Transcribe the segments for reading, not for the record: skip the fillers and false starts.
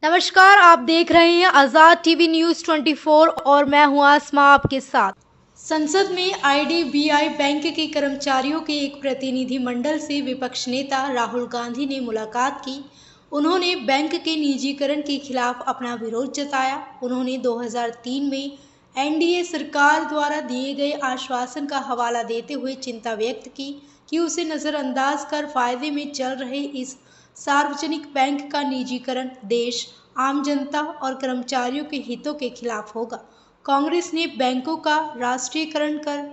नमस्कार, आप देख रहे हैं आज़ाद टीवी न्यूज़ 24 और मैं हूं आसमा आपके साथ। संसद में आईडीबीआई बैंक के कर्मचारियों के एक प्रतिनिधि मंडल से विपक्ष नेता राहुल गांधी ने मुलाकात की। उन्होंने बैंक के निजीकरण के खिलाफ अपना विरोध जताया। उन्होंने 2003 में एनडीए सरकार द्वारा दिए गए आश्वासन का हवाला देते हुए चिंता व्यक्त की कि उसे नज़रअंदाज कर फायदे में चल रहे इस सार्वजनिक बैंक का निजीकरण देश, आम जनता और कर्मचारियों के हितों के खिलाफ होगा। कांग्रेस ने बैंकों का राष्ट्रीयकरण कर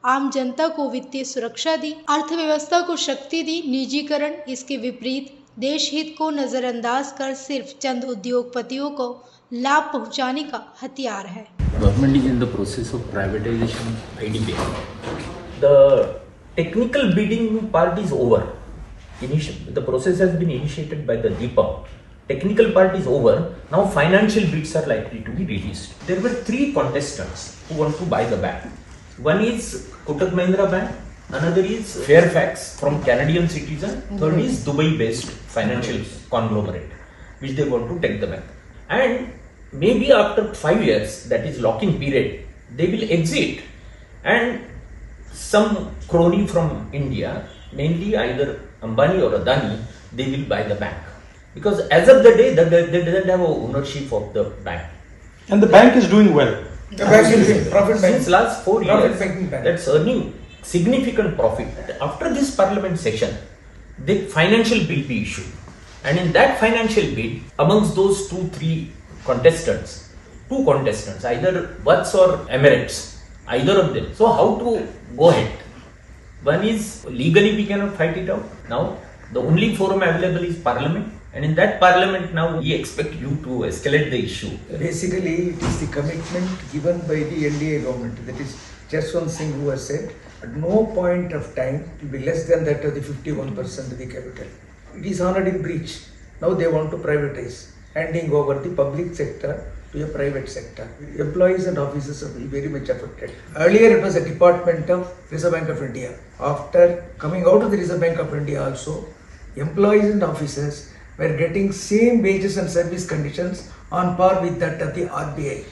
आम जनता को वित्तीय सुरक्षा दी, अर्थव्यवस्था को शक्ति दी। निजीकरण इसके विपरीत देश हित को नजरअंदाज कर सिर्फ चंद उद्योगपतियों को लाभ पहुंचाने का हथियार है। Government is in the process of privatization of IDBI. The technical bidding part is over. The process has been initiated by the DIPA. Technical part is over. Now financial bids are likely to be released. There were three contestants who want to buy the bank. One is Kotak Mahindra Bank. Another is Fairfax from Canadian Citizen. Third is Dubai-based financial conglomerate, which they want to take the bank. And maybe after 5 years, that is lock-in period, they will exit, and some crony from India, mainly either Ambani or Adani, they will buy the bank. Because as of the day, they doesn't have ownership of the bank. And the bank is doing well. The bank is doing profit bank. Since last 4 years, Banking bank. that's earning significant profit. After this parliament session, the financial bill be issued. And in that financial bill, amongst those two contestants, either Vats or Emirates, either of them. So how to go ahead? One is legally we cannot fight it out. Now the only forum available is parliament, and in that parliament now we expect you to escalate the issue. Basically, it is the commitment given by the NDA government. That is Jaswant Singh who has said at no point of time it will be less than that of the 51% of the capital. It is honored in breach. Now they want to privatize, handing over the public sector to a private sector. Employees and officers are very much affected. Earlier it was a department of Reserve Bank of India. After coming out of the Reserve Bank of India also, employees and officers were getting same wages and service conditions on par with that of the RBI.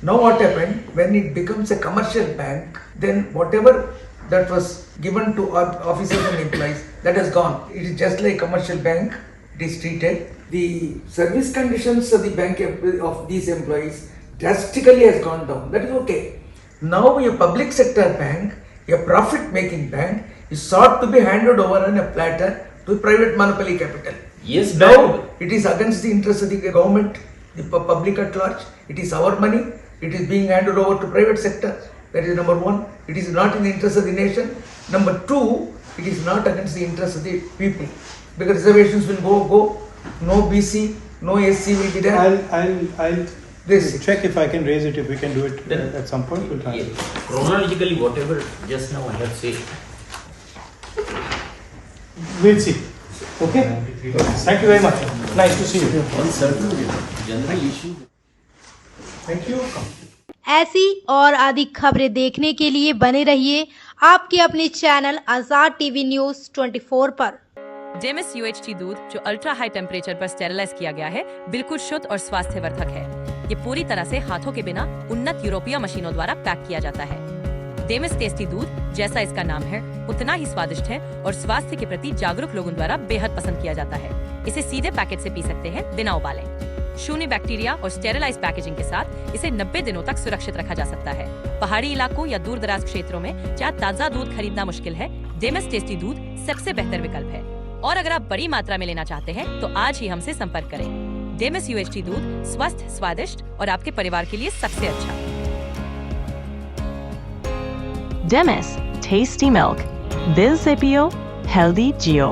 Now what happened, when it becomes a commercial bank, then whatever that was given to officers and employees, that has gone. It is just like commercial bank, it is treated. The service conditions of the bank of these employees drastically has gone down. That is okay. Now a public sector bank, a profit making bank, is sought to be handed over on a platter to private monopoly capital. Yes, Now it is against the interest of the government, the public at large. It is our money. It is being handed over to private sector. That is number one. It is not in the interest of the nation. Number two, it is not against the interest of the people, because reservations will go. No BC, no SC will be there. I'll This check if I can raise it. If we can do it Then- at some point, we'll try. Yeah. Chronologically, whatever just now I have said. We'll see. Okay. Thank you very much. Nice to see you. On certain general issue. Thank you. ऐसी और अधिक खबरें देखने के लिए बने रहिए आपके अपने चैनल आज़ाद टीवी न्यूज़ 24 पर। डेमिस UHT दूध जो अल्ट्रा हाई टेम्परेचर पर स्टेरिलाइज किया गया है, बिल्कुल शुद्ध और स्वास्थ्यवर्धक है। ये पूरी तरह से हाथों के बिना उन्नत यूरोपीय मशीनों द्वारा पैक किया जाता है। डेमिस टेस्टी दूध, जैसा इसका नाम है, उतना ही स्वादिष्ट है और स्वास्थ्य के प्रति जागरूक लोगों द्वारा बेहद पसंद किया जाता है। इसे सीधे पैकेट से पी सकते हैं बिना उबाले। शून्य बैक्टीरिया और स्टेरिलाइज पैकेजिंग के साथ इसे 90 दिनों तक सुरक्षित रखा जा सकता है। पहाड़ी इलाकों या दूर दराज क्षेत्रों में जहाँ ताज़ा दूध खरीदना मुश्किल है, डेमिस टेस्टी दूध सबसे बेहतर विकल्प है। और अगर आप बड़ी मात्रा में लेना चाहते हैं तो आज ही हमसे संपर्क करें। डेमिस UHT दूध स्वस्थ, स्वादिष्ट और आपके परिवार के लिए सबसे अच्छा। Demis, tasty milk. Bill Cipio, healthy Geo.